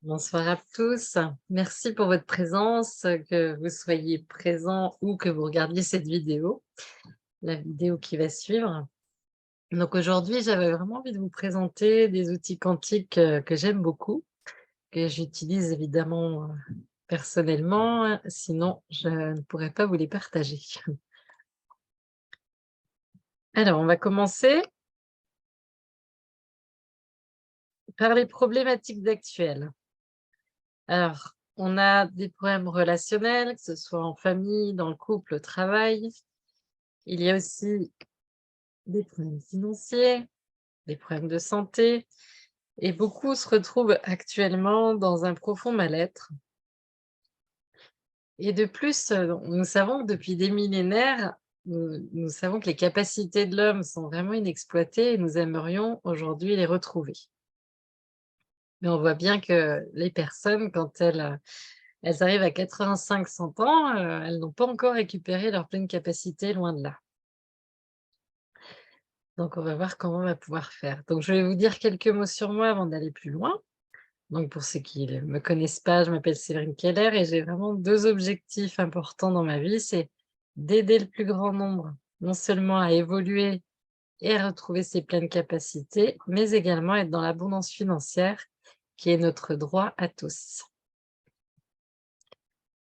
Bonsoir à tous. Merci pour votre présence, que vous soyez présents ou que vous regardiez cette vidéo, la vidéo qui va suivre. Donc aujourd'hui, j'avais vraiment envie de vous présenter des outils quantiques que j'aime beaucoup, que j'utilise évidemment personnellement, sinon je ne pourrais pas vous les partager. Alors, on va commencer par les problématiques actuelles. Alors, on a des problèmes relationnels, que ce soit en famille, dans le couple, au travail. Il y a aussi des problèmes financiers, des problèmes de santé et beaucoup se retrouvent actuellement dans un profond mal-être. Et de plus, nous savons que depuis des millénaires, nous savons que les capacités de l'homme sont vraiment inexploitées et nous aimerions aujourd'hui les retrouver. Mais on voit bien que les personnes, quand elles arrivent à 85-100 ans, elles n'ont pas encore récupéré leur pleine capacité, loin de là. Donc on va voir comment on va pouvoir faire. Donc je vais vous dire quelques mots sur moi avant d'aller plus loin. Donc pour ceux qui ne me connaissent pas, je m'appelle Séverine Keller et j'ai vraiment 2 objectifs importants dans ma vie, c'est d'aider le plus grand nombre, non seulement à évoluer et à retrouver ses pleines capacités, mais également être dans l'abondance financière qui est notre droit à tous.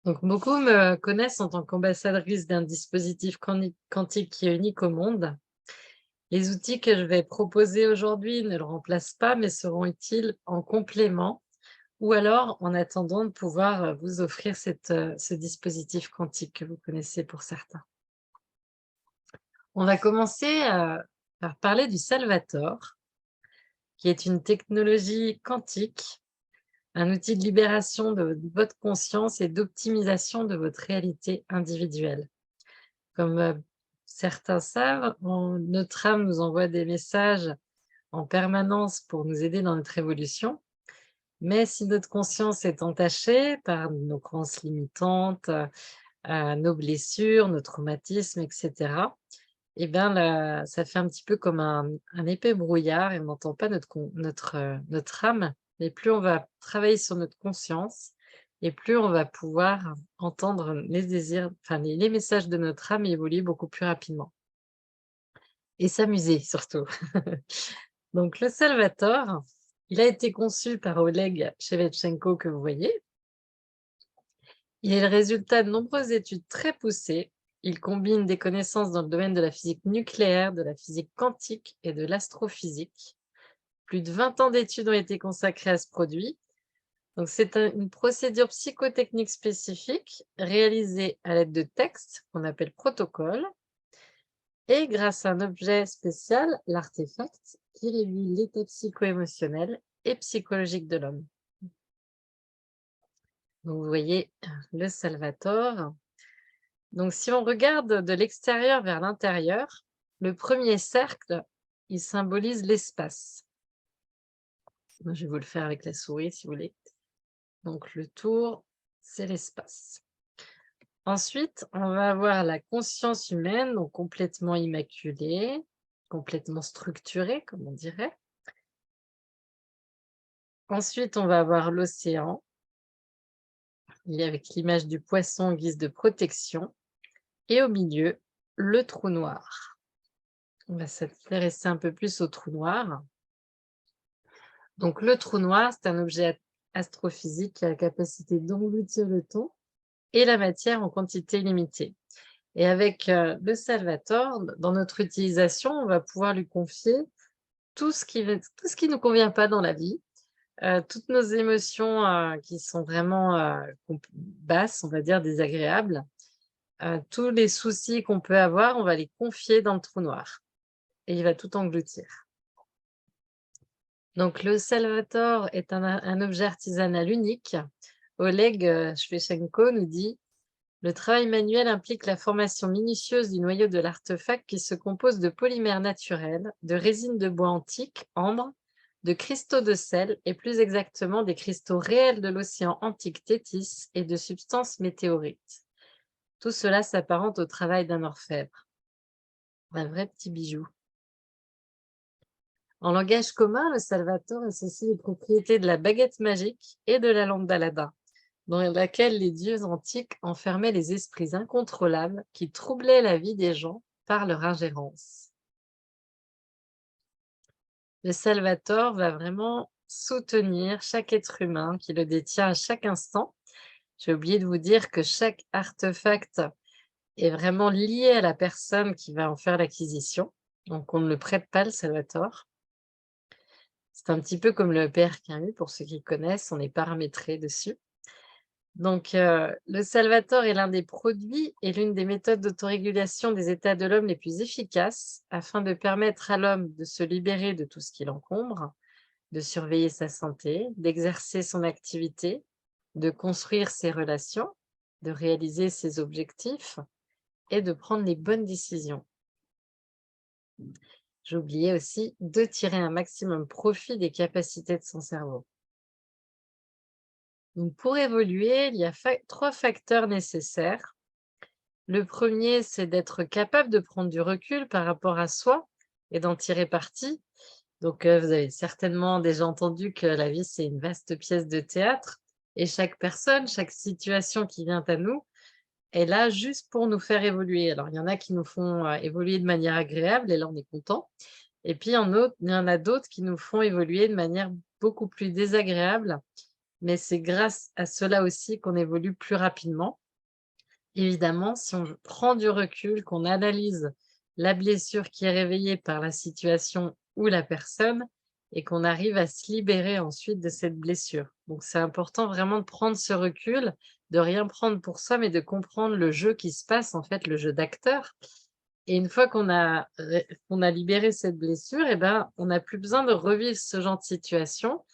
Donc beaucoup me connaissent en tant qu'ambassadrice d'un dispositif quantique qui est unique au monde. Les outils que je vais proposer aujourd'hui ne le remplacent pas, mais seront utiles en complément ou alors en attendant de pouvoir vous offrir ce dispositif quantique que vous connaissez pour certains. On va commencer par parler du Salvator, qui est une technologie quantique, un outil de libération de votre conscience et d'optimisation de votre réalité individuelle. Comme certains savent, notre âme nous envoie des messages en permanence pour nous aider dans notre évolution. Mais si notre conscience est entachée par nos croyances limitantes, nos blessures, nos traumatismes, etc., eh bien, ça fait un petit peu comme un épais brouillard et on n'entend pas notre âme. Mais plus on va travailler sur notre conscience et plus on va pouvoir entendre les désirs, enfin les messages de notre âme évoluer beaucoup plus rapidement et s'amuser surtout. Donc le Salvator, il a été conçu par Oleg Shevchenko que vous voyez. Il est le résultat de nombreuses études très poussées. Il combine des connaissances dans le domaine de la physique nucléaire, de la physique quantique et de l'astrophysique. Plus de 20 ans d'études ont été consacrées à ce produit. Donc, c'est une procédure psychotechnique spécifique réalisée à l'aide de textes qu'on appelle protocoles et grâce à un objet spécial, l'artefact, qui révèle l'état psycho-émotionnel et psychologique de l'homme. Donc, vous voyez le Salvator. Donc, si on regarde de l'extérieur vers l'intérieur, le premier cercle, il symbolise l'espace. Moi, je vais vous le faire avec la souris, si vous voulez. Donc, le tour, c'est l'espace. Ensuite, on va avoir la conscience humaine, donc complètement immaculée, complètement structurée, comme on dirait. Ensuite, on va avoir l'océan, avec l'image du poisson en guise de protection. Et au milieu, le trou noir. On va s'intéresser un peu plus au trou noir. Donc, le trou noir, c'est un objet astrophysique qui a la capacité d'engloutir le temps et la matière en quantité limitée. Et avec le Salvator, dans notre utilisation, on va pouvoir lui confier tout ce qui ne nous convient pas dans la vie, toutes nos émotions qui sont vraiment basses, on va dire désagréables, tous les soucis qu'on peut avoir, on va les confier dans le trou noir et il va tout engloutir. Donc le Salvator est un objet artisanal unique. Oleg Shvchenko nous dit: le travail manuel implique la formation minutieuse du noyau de l'artefact qui se compose de polymères naturels, de résine de bois antique, ambre, de cristaux de sel et plus exactement des cristaux réels de l'océan antique Thétis et de substances météorites. Tout cela s'apparente au travail d'un orfèvre. Un vrai petit bijou. En langage commun, le Salvatore associe les propriétés de la baguette magique et de la lampe d'Aladin, dans laquelle les dieux antiques enfermaient les esprits incontrôlables qui troublaient la vie des gens par leur ingérence. Le Salvatore va vraiment soutenir chaque être humain qui le détient à chaque instant. J'ai oublié de vous dire que chaque artefact est vraiment lié à la personne qui va en faire l'acquisition. Donc on ne le prête pas, le Salvatore. C'est un petit peu comme le PRQU, pour ceux qui connaissent, on est paramétré dessus. Donc, le Salvatore est l'un des produits et l'une des méthodes d'autorégulation des états de l'homme les plus efficaces afin de permettre à l'homme de se libérer de tout ce qui l'encombre, de surveiller sa santé, d'exercer son activité, de construire ses relations, de réaliser ses objectifs et de prendre les bonnes décisions. J'ai oublié aussi de tirer un maximum profit des capacités de son cerveau. Donc pour évoluer, il y a 3 facteurs nécessaires. Le premier, c'est d'être capable de prendre du recul par rapport à soi et d'en tirer parti. Donc, vous avez certainement déjà entendu que la vie, c'est une vaste pièce de théâtre et chaque personne, chaque situation qui vient à nous est là juste pour nous faire évoluer. Alors, il y en a qui nous font, évoluer de manière agréable et là, on est content. Et puis, il y en a d'autres qui nous font évoluer de manière beaucoup plus désagréable, mais c'est grâce à cela aussi qu'on évolue plus rapidement. Évidemment, si on prend du recul, qu'on analyse la blessure qui est réveillée par la situation ou la personne et qu'on arrive à se libérer ensuite de cette blessure. Donc c'est important vraiment de prendre ce recul, de rien prendre pour soi, mais de comprendre le jeu qui se passe, en fait, le jeu d'acteur. Et une fois qu'on a libéré cette blessure, eh ben, on n'a plus besoin de revivre ce genre de situation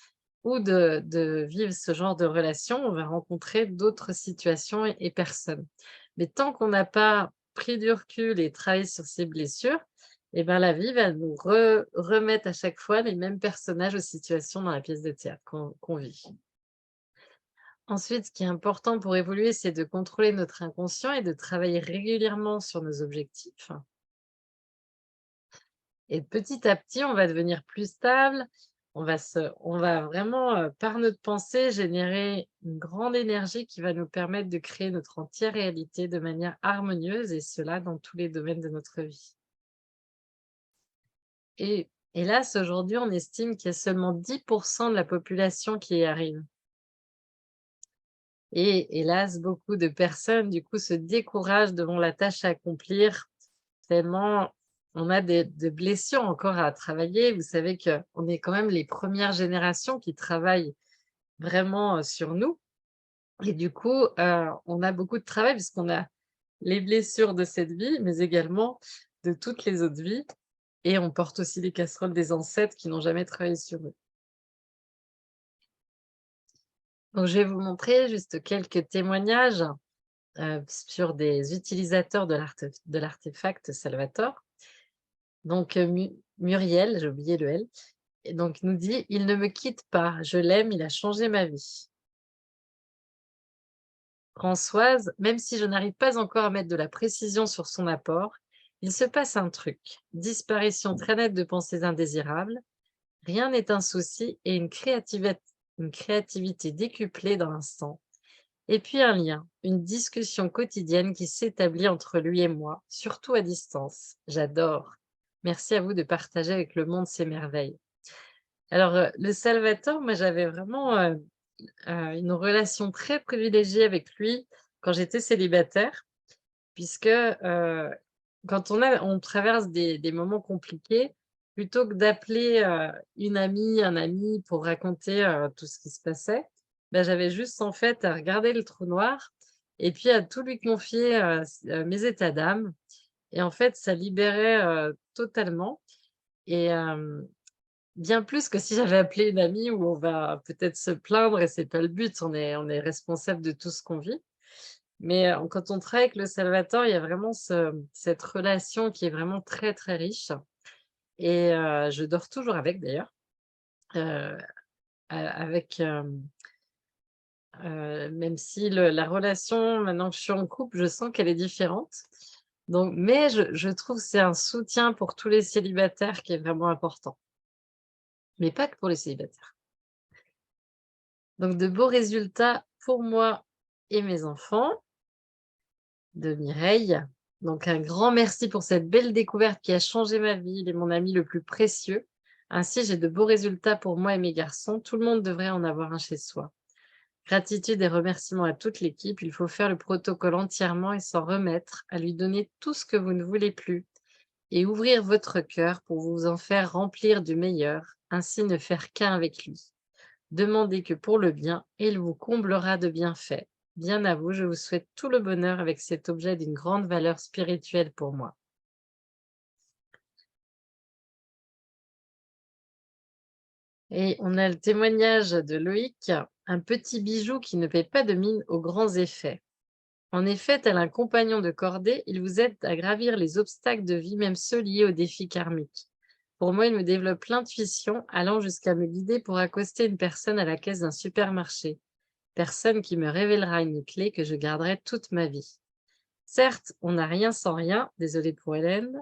ou de vivre ce genre de relation. On va rencontrer d'autres situations et personnes. Mais tant qu'on n'a pas pris du recul et travaillé sur ces blessures, eh ben, la vie va nous remettre à chaque fois les mêmes personnages ou situations dans la pièce de théâtre qu'on vit. Ensuite, ce qui est important pour évoluer, c'est de contrôler notre inconscient et de travailler régulièrement sur nos objectifs. Et petit à petit, on va devenir plus stable, on va vraiment, par notre pensée, générer une grande énergie qui va nous permettre de créer notre entière réalité de manière harmonieuse et cela dans tous les domaines de notre vie. Et hélas, aujourd'hui, on estime qu'il y a seulement 10 de la population qui y arrive. Et hélas, beaucoup de personnes, du coup, se découragent devant la tâche à accomplir, tellement on a de blessures encore à travailler. Vous savez qu'on est quand même les premières générations qui travaillent vraiment, sur nous et du coup, on a beaucoup de travail puisqu'on a les blessures de cette vie, mais également de toutes les autres vies et on porte aussi les casseroles des ancêtres qui n'ont jamais travaillé sur eux. Donc je vais vous montrer juste quelques témoignages, sur des utilisateurs de l'artefact Salvatore. Donc, Muriel, j'ai oublié le L, et donc nous dit: «Il ne me quitte pas, je l'aime, il a changé ma vie». Françoise: «Même si je n'arrive pas encore à mettre de la précision sur son apport, il se passe un truc. Disparition très nette de pensées indésirables, rien n'est un souci et une créativité décuplée dans l'instant. Et puis un lien, une discussion quotidienne qui s'établit entre lui et moi, surtout à distance. J'adore. Merci à vous de partager avec le monde ces merveilles». Alors, le Salvatore, moi j'avais vraiment, une relation très privilégiée avec lui quand j'étais célibataire puisque, quand on traverse des moments compliqués, plutôt que d'appeler, une amie, un ami pour raconter, tout ce qui se passait, bah, j'avais juste en fait à regarder le trou noir et puis à tout lui confier, mes états d'âme et en fait ça libérait, totalement et bien plus que si j'avais appelé une amie où on va peut-être se plaindre et c'est pas le but, on est responsable de tout ce qu'on vit. Mais, quand on travaille avec le Salvatore, il y a vraiment cette relation qui est vraiment très, très riche et je dors toujours avec d'ailleurs, heu, avec, même si la relation maintenant que je suis en couple, je sens qu'elle est différente. Donc mais je trouve que c'est un soutien pour tous les célibataires qui est vraiment important. mais pas que pour les célibataires. Donc de beaux résultats pour moi et mes enfants, de Mireille. Donc un grand merci pour cette belle découverte qui a changé ma vie. Il est mon ami le plus précieux. Ainsi, j'ai de beaux résultats pour moi et mes garçons. Tout le monde devrait en avoir un chez soi. Gratitude et remerciements à toute l'équipe. Il faut faire le protocole entièrement et s'en remettre, à lui donner tout ce que vous ne voulez plus et ouvrir votre cœur pour vous en faire remplir du meilleur, ainsi ne faire qu'un avec lui. Demandez que pour le bien et il vous comblera de bienfaits. Bien à vous, je vous souhaite tout le bonheur avec cet objet d'une grande valeur spirituelle pour moi. Et on a le témoignage de Loïc, un petit bijou qui ne paie pas de mine aux grands effets. En effet, tel un compagnon de cordée, il vous aide à gravir les obstacles de vie, même ceux liés aux défis karmiques. Pour moi, il me développe l'intuition, allant jusqu'à me guider pour accoster une personne à la caisse d'un supermarché. Personne qui me révélera une clé que je garderai toute ma vie. Certes, on n'a rien sans rien, désolée pour Hélène.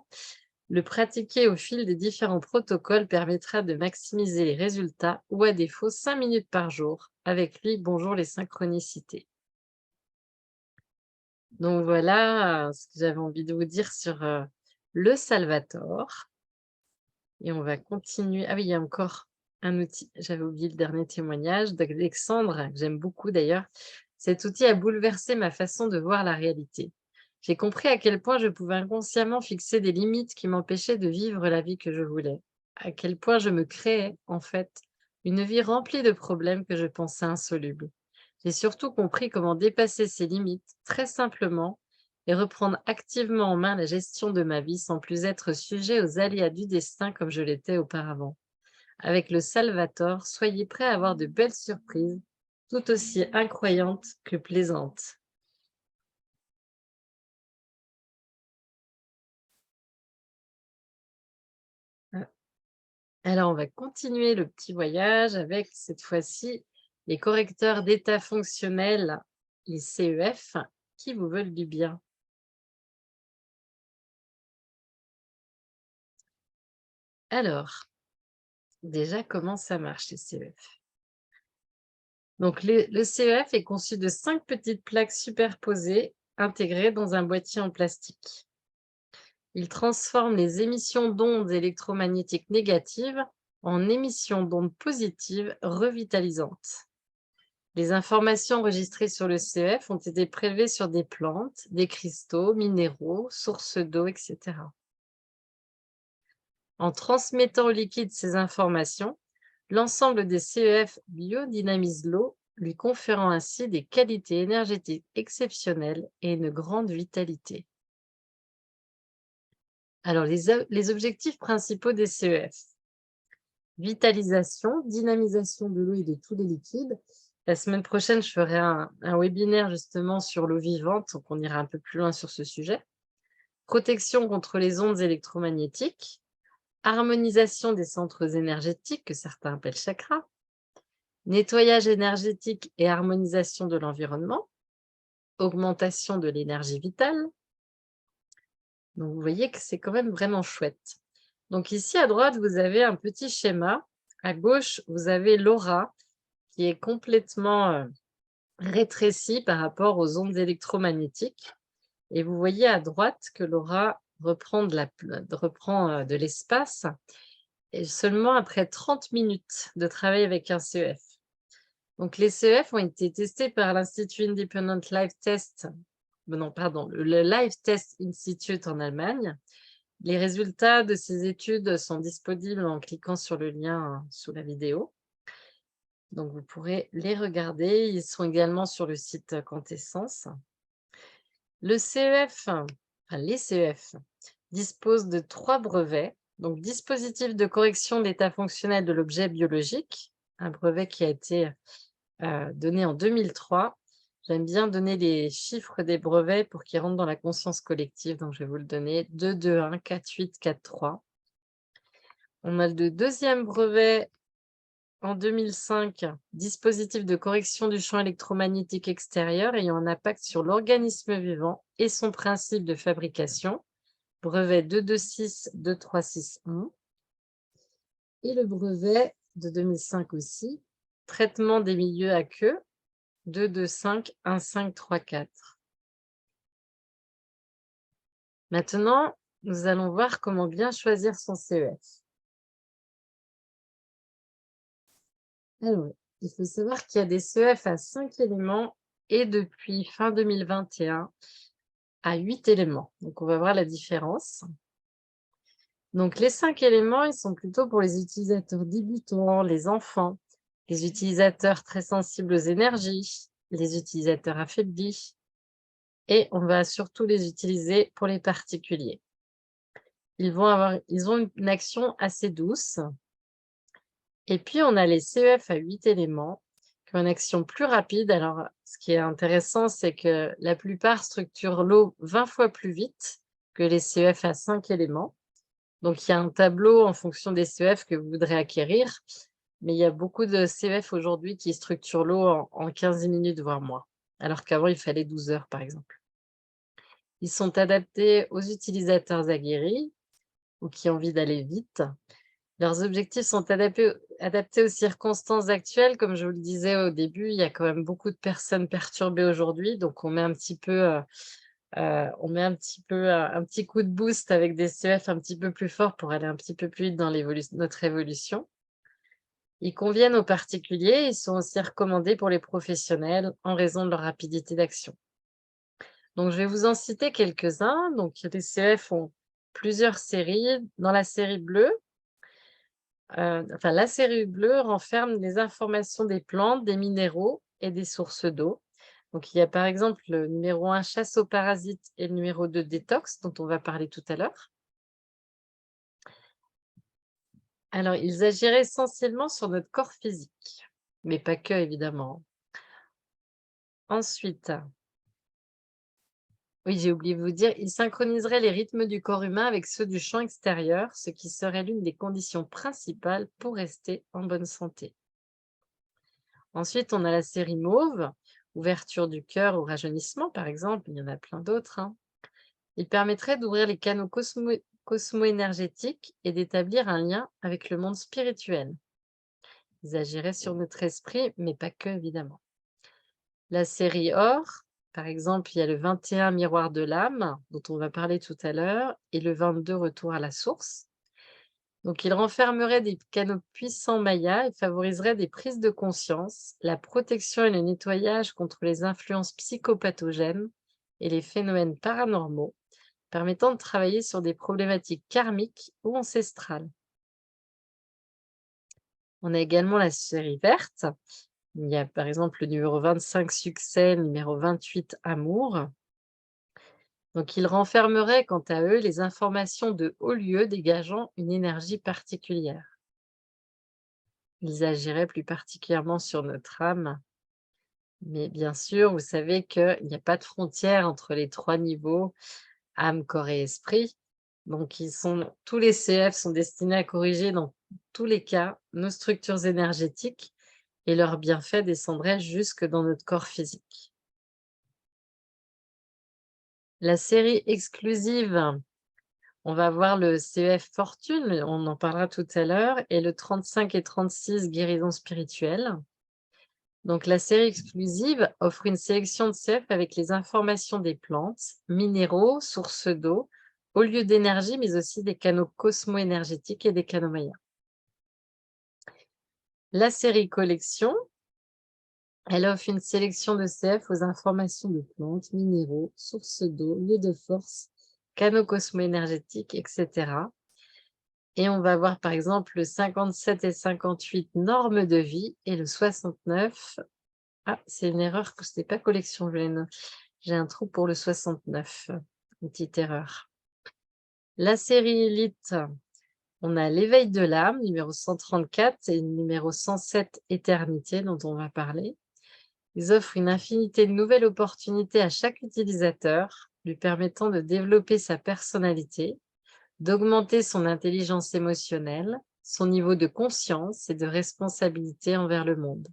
Le pratiquer au fil des différents protocoles permettra de maximiser les résultats ou à défaut 5 minutes par jour. Avec lui, bonjour les synchronicités. Donc voilà ce que j'avais envie de vous dire sur le Salvator. Et on va continuer. Ah oui, il y a encore un outil. J'avais oublié le dernier témoignage d'Alexandre, que j'aime beaucoup d'ailleurs. Cet outil a bouleversé ma façon de voir la réalité. J'ai compris à quel point je pouvais inconsciemment fixer des limites qui m'empêchaient de vivre la vie que je voulais. À quel point je me créais, en fait, une vie remplie de problèmes que je pensais insolubles. J'ai surtout compris comment dépasser ces limites très simplement et reprendre activement en main la gestion de ma vie sans plus être sujet aux aléas du destin comme je l'étais auparavant. Avec le Salvator, soyez prêts à avoir de belles surprises, tout aussi incroyantes que plaisantes. Alors, on va continuer le petit voyage avec cette fois-ci les correcteurs d'état fonctionnel, les CEF, qui vous veulent du bien. Alors, déjà, comment ça marche les CEF? Donc, le CEF est conçu de 5 petites plaques superposées intégrées dans un boîtier en plastique. Il transforme les émissions d'ondes électromagnétiques négatives en émissions d'ondes positives revitalisantes. Les informations enregistrées sur le CEF ont été prélevées sur des plantes, des cristaux, minéraux, sources d'eau, etc. En transmettant au liquide ces informations, l'ensemble des CEF biodynamise l'eau, lui conférant ainsi des qualités énergétiques exceptionnelles et une grande vitalité. Alors, les objectifs principaux des CEF. Vitalisation, dynamisation de l'eau et de tous les liquides. La semaine prochaine, je ferai un webinaire justement sur l'eau vivante, donc on ira un peu plus loin sur ce sujet. Protection contre les ondes électromagnétiques, harmonisation des centres énergétiques, que certains appellent chakras, nettoyage énergétique et harmonisation de l'environnement, augmentation de l'énergie vitale. Donc, vous voyez que c'est quand même vraiment chouette. Donc ici, à droite, vous avez un petit schéma. À gauche, vous avez l'aura qui est complètement rétrécie par rapport aux ondes électromagnétiques. Et vous voyez à droite que l'aura reprend de l'espace et seulement après 30 minutes de travail avec un CEF. Donc les CEF ont été testés par l'Institut Independent Life Test, non pardon, le Life Test Institute en Allemagne. Les résultats de ces études sont disponibles en cliquant sur le lien sous la vidéo. Donc, vous pourrez les regarder. Ils sont également sur le site Quantessence. Le CEF, les CEF disposent de 3 brevets. Donc, dispositif de correction de l'état fonctionnel de l'objet biologique, un brevet qui a été donné en 2003. J'aime bien donner les chiffres des brevets pour qu'ils rentrent dans la conscience collective. Donc, je vais vous le donner. 221 48 43. On a le deuxième brevet en 2005, dispositif de correction du champ électromagnétique extérieur ayant un impact sur l'organisme vivant et son principe de fabrication, brevet 226-2361. Et le brevet de 2005 aussi. Traitement des milieux aqueux, 2-2-5, 1-5, 3-4. Maintenant, nous allons voir comment bien choisir son CEF. Alors, il faut savoir qu'il y a des CEF à 5 éléments et depuis fin 2021 à 8 éléments. Donc, on va voir la différence. Donc, les 5 éléments, ils sont plutôt pour les utilisateurs débutants, les enfants, les utilisateurs très sensibles aux énergies, les utilisateurs affaiblis, et on va surtout les utiliser pour les particuliers. Ils ont une action assez douce. Et puis, on a les CEF à 8 éléments qui ont une action plus rapide. Alors, ce qui est intéressant, c'est que la plupart structurent l'eau 20 fois plus vite que les CEF à 5 éléments. Donc, il y a un tableau en fonction des CEF que vous voudrez acquérir, mais il y a beaucoup de CEF aujourd'hui qui structurent l'eau en 15 minutes, voire moins, alors qu'avant, il fallait 12 heures, par exemple. Ils sont adaptés aux utilisateurs aguerris ou qui ont envie d'aller vite. Leurs objectifs sont adaptés aux circonstances actuelles. Comme je vous le disais au début, il y a quand même beaucoup de personnes perturbées aujourd'hui, donc on met un petit peu, un petit coup de boost avec des CEF un petit peu plus forts pour aller un petit peu plus vite dans notre évolution. Ils conviennent aux particuliers, ils sont aussi recommandés pour les professionnels en raison de leur rapidité d'action. Donc je vais vous en citer quelques-uns. Donc les CEF ont plusieurs séries. Dans la série bleue, la série bleue renferme les informations des plantes, des minéraux et des sources d'eau. Donc, il y a par exemple le numéro 1, chasse aux parasites, et le numéro 2, détox, dont on va parler tout à l'heure. Alors, ils agiraient essentiellement sur notre corps physique, mais pas que, évidemment. Ensuite, oui, j'ai oublié de vous dire, ils synchroniseraient les rythmes du corps humain avec ceux du champ extérieur, ce qui serait l'une des conditions principales pour rester en bonne santé. Ensuite, on a la série mauve, ouverture du cœur ou rajeunissement, par exemple. Il y en a plein d'autres. Il permettrait d'ouvrir les canaux cosmo-énergétiques et d'établir un lien avec le monde spirituel. Ils agiraient sur notre esprit, mais pas que, évidemment. La série or, par exemple, il y a le 21 miroir de l'âme, dont on va parler tout à l'heure, et le 22 retour à la source. Donc, il renfermerait des canaux puissants mayas et favoriserait des prises de conscience, la protection et le nettoyage contre les influences psychopathogènes et les phénomènes paranormaux, permettant de travailler sur des problématiques karmiques ou ancestrales. On a également la série verte. Il y a par exemple le numéro 25 succès, le numéro 28 amour. Donc, ils renfermeraient quant à eux les informations de haut lieu dégageant une énergie particulière. Ils agiraient plus particulièrement sur notre âme. Mais bien sûr, vous savez qu'il n'y a pas de frontière entre les 3 niveaux, âme, corps et esprit. Donc tous les CF sont destinés à corriger dans tous les cas nos structures énergétiques et leurs bienfaits descendraient jusque dans notre corps physique. La série exclusive, on va voir le CEF Fortune, on en parlera tout à l'heure, et le 35 et 36 guérison spirituelle. Donc, la série exclusive offre une sélection de CEF avec les informations des plantes, minéraux, sources d'eau, hauts lieux d'énergie, mais aussi des canaux cosmo-énergétiques et des canaux mayas. La série collection, elle offre une sélection de CEF aux informations de plantes, minéraux, sources d'eau, lieux de force, canaux cosmo-énergétiques, etc. Et on va voir par exemple le 57 et 58 normes de vie et le 69. Ah, c'est une erreur, que ce n'est pas collection, j'ai un trou pour le 69, une petite erreur. La série élite, on a l'éveil de l'âme, numéro 134, et numéro 107, éternité, dont on va parler. Ils offrent une infinité de nouvelles opportunités à chaque utilisateur, lui permettant de développer sa personnalité, d'augmenter son intelligence émotionnelle, son niveau de conscience et de responsabilité envers le monde.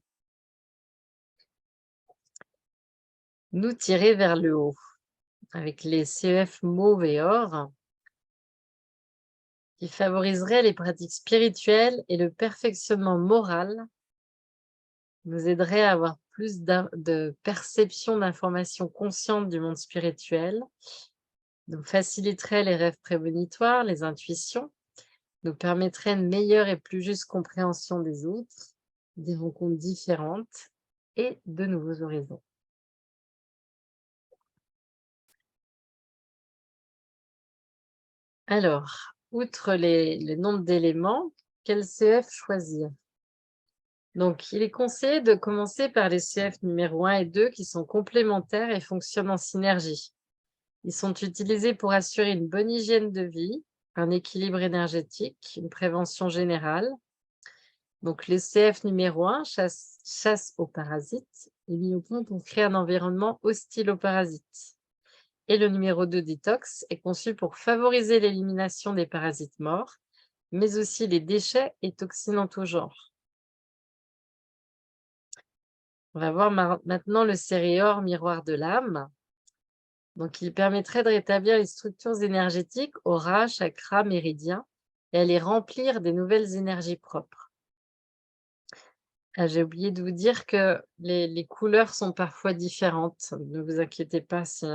Nous tirer vers le haut, avec les CEF mauve et or, qui favoriserait les pratiques spirituelles et le perfectionnement moral, nous aiderait à avoir plus de perception d'informations conscientes du monde spirituel, nous faciliterait les rêves prémonitoires, les intuitions, nous permettrait une meilleure et plus juste compréhension des autres, des rencontres différentes et de nouveaux horizons. Alors, outre le nombre d'éléments, quel CF choisir? Donc, il est conseillé de commencer par les CF numéro 1 et 2 qui sont complémentaires et fonctionnent en synergie. Ils sont utilisés pour assurer une bonne hygiène de vie, un équilibre énergétique, une prévention générale. Donc, le CF numéro 1, chasse aux parasites, est mis au point pour créer un environnement hostile aux parasites. Et le numéro 2, détox, est conçu pour favoriser l'élimination des parasites morts, mais aussi les déchets et toxines en tout genre. On va voir maintenant le Céréor miroir de l'âme. Donc, il permettrait de rétablir les structures énergétiques, aura, chakra, méridien, et à les remplir des nouvelles énergies propres. Ah, j'ai oublié de vous dire que les couleurs sont parfois différentes. Ne vous inquiétez pas si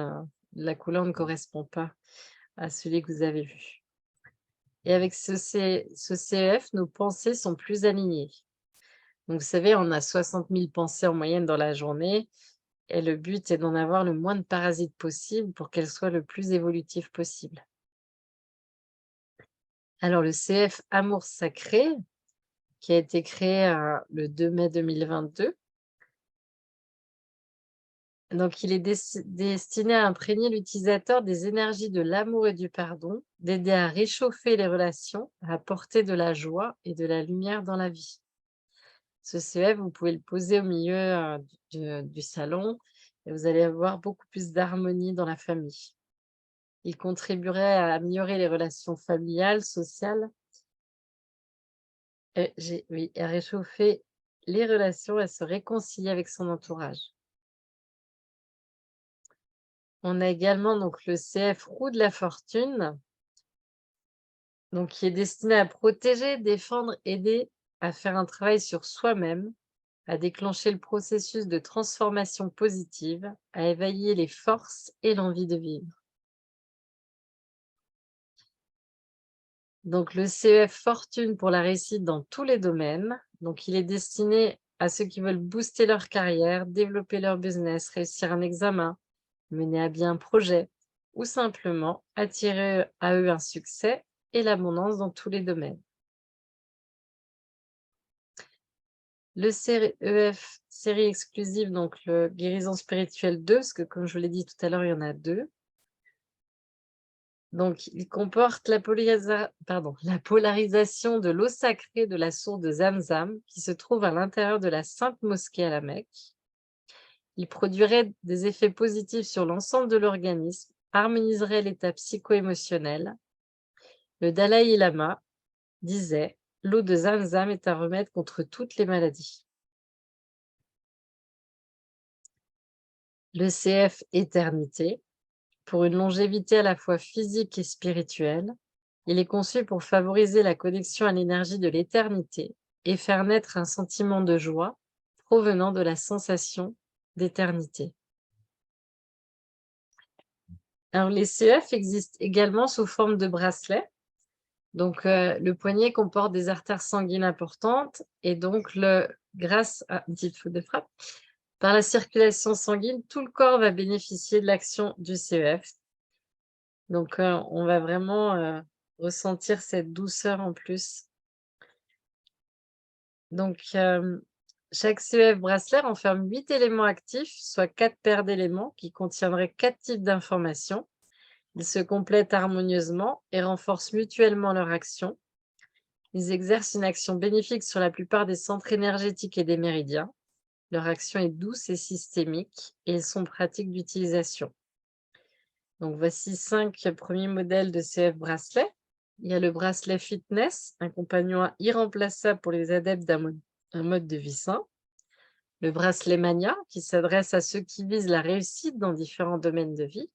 la couleur ne correspond pas à celui que vous avez vu. Et avec ce CEF, nos pensées sont plus alignées. Donc, vous savez, on a 60 000 pensées en moyenne dans la journée. Et le but est d'en avoir le moins de parasites possible pour qu'elles soient le plus évolutives possible. Alors, le CF Amour Sacré, qui a été créé le 2 mai 2022, donc il est destiné à imprégner l'utilisateur des énergies de l'amour et du pardon, d'aider à réchauffer les relations, à apporter de la joie et de la lumière dans la vie. Ce CF, vous pouvez le poser au milieu du salon et vous allez avoir beaucoup plus d'harmonie dans la famille. Il contribuerait à améliorer les relations familiales, sociales, oui, à réchauffer les relations, à se réconcilier avec son entourage. On a également donc le CF Roue de la Fortune, donc qui est destiné à protéger, défendre, aider à faire un travail sur soi-même, à déclencher le processus de transformation positive, à éveiller les forces et l'envie de vivre. Donc le CEF Fortune pour la réussite dans tous les domaines. Donc il est destiné à ceux qui veulent booster leur carrière, développer leur business, réussir un examen, mener à bien un projet ou simplement attirer à eux un succès et l'abondance dans tous les domaines. Le CEF série exclusive, donc le guérison spirituelle 2, parce que comme je vous l'ai dit tout à l'heure, il y en a 2. Donc, il comporte la polarisation de l'eau sacrée de la source de Zamzam qui se trouve à l'intérieur de la Sainte Mosquée à la Mecque. Il produirait des effets positifs sur l'ensemble de l'organisme, harmoniserait l'état psycho-émotionnel. Le Dalai Lama disait « L'eau de Zamzam est un remède contre toutes les maladies ». Le CF Éternité, pour une longévité à la fois physique et spirituelle, il est conçu pour favoriser la connexion à l'énergie de l'éternité et faire naître un sentiment de joie provenant de la sensation d'éternité. Alors, les CEF existent également sous forme de bracelets. Donc, le poignet comporte des artères sanguines importantes et donc, grâce à une petite faute de frappe, par la circulation sanguine, tout le corps va bénéficier de l'action du CEF. Donc, on va vraiment ressentir cette douceur en plus. Donc, chaque CEF bracelet renferme 8 éléments actifs, soit 4 paires d'éléments qui contiendraient 4 types d'informations. Ils se complètent harmonieusement et renforcent mutuellement leur action. Ils exercent une action bénéfique sur la plupart des centres énergétiques et des méridiens. Leur action est douce et systémique et ils sont pratiques d'utilisation. Donc, voici 5 premiers modèles de CF bracelet. Il y a le bracelet fitness, un compagnon irremplaçable pour les adeptes d'un mode de vie sain. Le bracelet mania, qui s'adresse à ceux qui visent la réussite dans différents domaines de vie.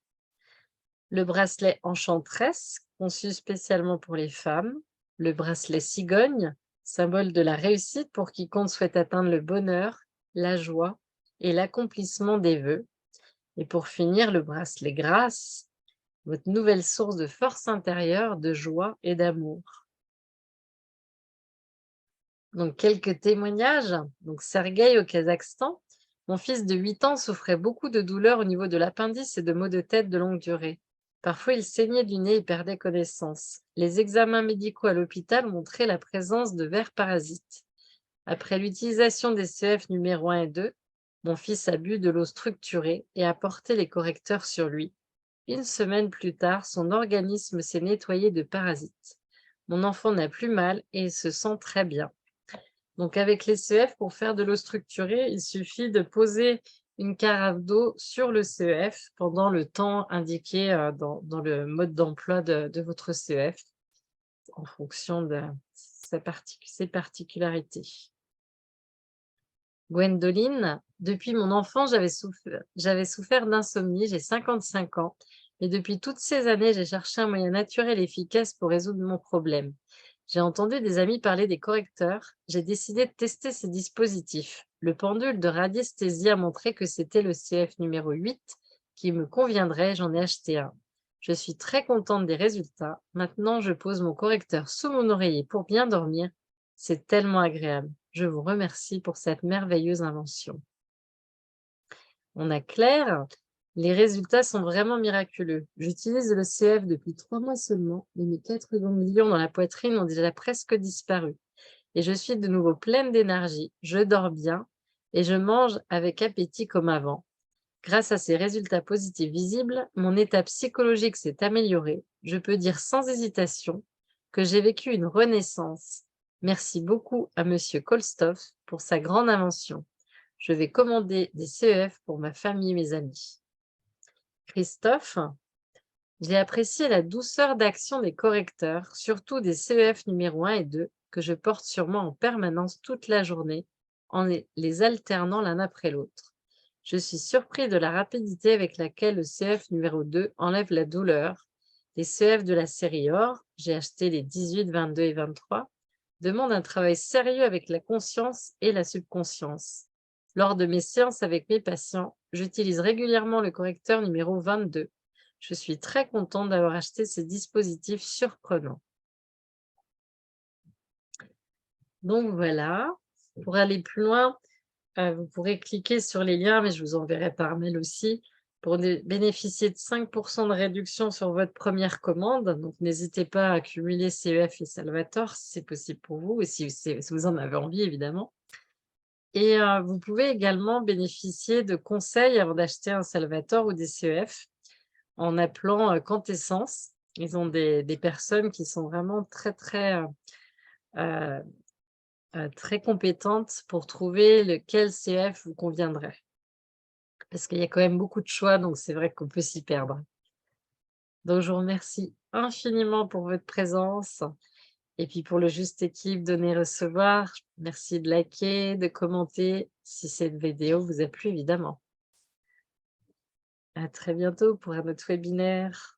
le bracelet Enchantresse, conçu spécialement pour les femmes, le bracelet Cigogne, symbole de la réussite pour quiconque souhaite atteindre le bonheur, la joie et l'accomplissement des vœux. Et pour finir, le bracelet Grâce, votre nouvelle source de force intérieure, de joie et d'amour. Donc, quelques témoignages. Donc, Sergueï au Kazakhstan. Mon fils de 8 ans souffrait beaucoup de douleurs au niveau de l'appendice et de maux de tête de longue durée. Parfois, il saignait du nez et perdait connaissance. Les examens médicaux à l'hôpital montraient la présence de vers parasites. Après l'utilisation des CEF numéro 1 et 2, mon fils a bu de l'eau structurée et a porté les correcteurs sur lui. Une semaine plus tard, son organisme s'est nettoyé de parasites. Mon enfant n'a plus mal et se sent très bien. Donc avec les CEF, pour faire de l'eau structurée, il suffit de poser une carafe d'eau sur le CEF pendant le temps indiqué dans le mode d'emploi de votre CEF, en fonction de ses particularités. Gwendoline, depuis mon enfance, j'avais souffert d'insomnie, j'ai 55 ans, mais depuis toutes ces années, j'ai cherché un moyen naturel et efficace pour résoudre mon problème. J'ai entendu des amis parler des correcteurs, j'ai décidé de tester ces dispositifs. Le pendule de radiesthésie a montré que c'était le CF numéro 8 qui me conviendrait, j'en ai acheté un. Je suis très contente des résultats. Maintenant, je pose mon correcteur sous mon oreiller pour bien dormir. C'est tellement agréable. Je vous remercie pour cette merveilleuse invention. On a Claire. Les résultats sont vraiment miraculeux. J'utilise le CF depuis 3 mois seulement et mes 4 ganglions dans la poitrine ont déjà presque disparu. Et je suis de nouveau pleine d'énergie, je dors bien et je mange avec appétit comme avant. Grâce à ces résultats positifs visibles, mon état psychologique s'est amélioré. Je peux dire sans hésitation que j'ai vécu une renaissance. Merci beaucoup à Monsieur Kolstov pour sa grande invention. Je vais commander des CEF pour ma famille et mes amis. Christophe, j'ai apprécié la douceur d'action des correcteurs, surtout des CEF numéro 1 et 2, que je porte sur moi en permanence toute la journée, en les alternant l'un après l'autre. Je suis surpris de la rapidité avec laquelle le CF numéro 2 enlève la douleur. Les CF de la série Or, j'ai acheté les 18, 22 et 23, demandent un travail sérieux avec la conscience et la subconscience. Lors de mes séances avec mes patients, j'utilise régulièrement le correcteur numéro 22. Je suis très contente d'avoir acheté ces dispositifs surprenants. Donc voilà, pour aller plus loin, vous pourrez cliquer sur les liens, mais je vous enverrai par mail aussi, pour bénéficier de 5% de réduction sur votre première commande. Donc n'hésitez pas à accumuler CEF et Salvatore si c'est possible pour vous, et si vous en avez envie évidemment. Et vous pouvez également bénéficier de conseils avant d'acheter un Salvatore ou des CEF en appelant Quantessence. Ils ont des personnes qui sont vraiment très compétentes pour trouver lequel CF vous conviendrait. Parce qu'il y a quand même beaucoup de choix, donc c'est vrai qu'on peut s'y perdre. Donc je vous remercie infiniment pour votre présence et puis pour le Juste Équipe donner-recevoir. Merci de liker, de commenter si cette vidéo vous a plu évidemment. À très bientôt pour un autre webinaire.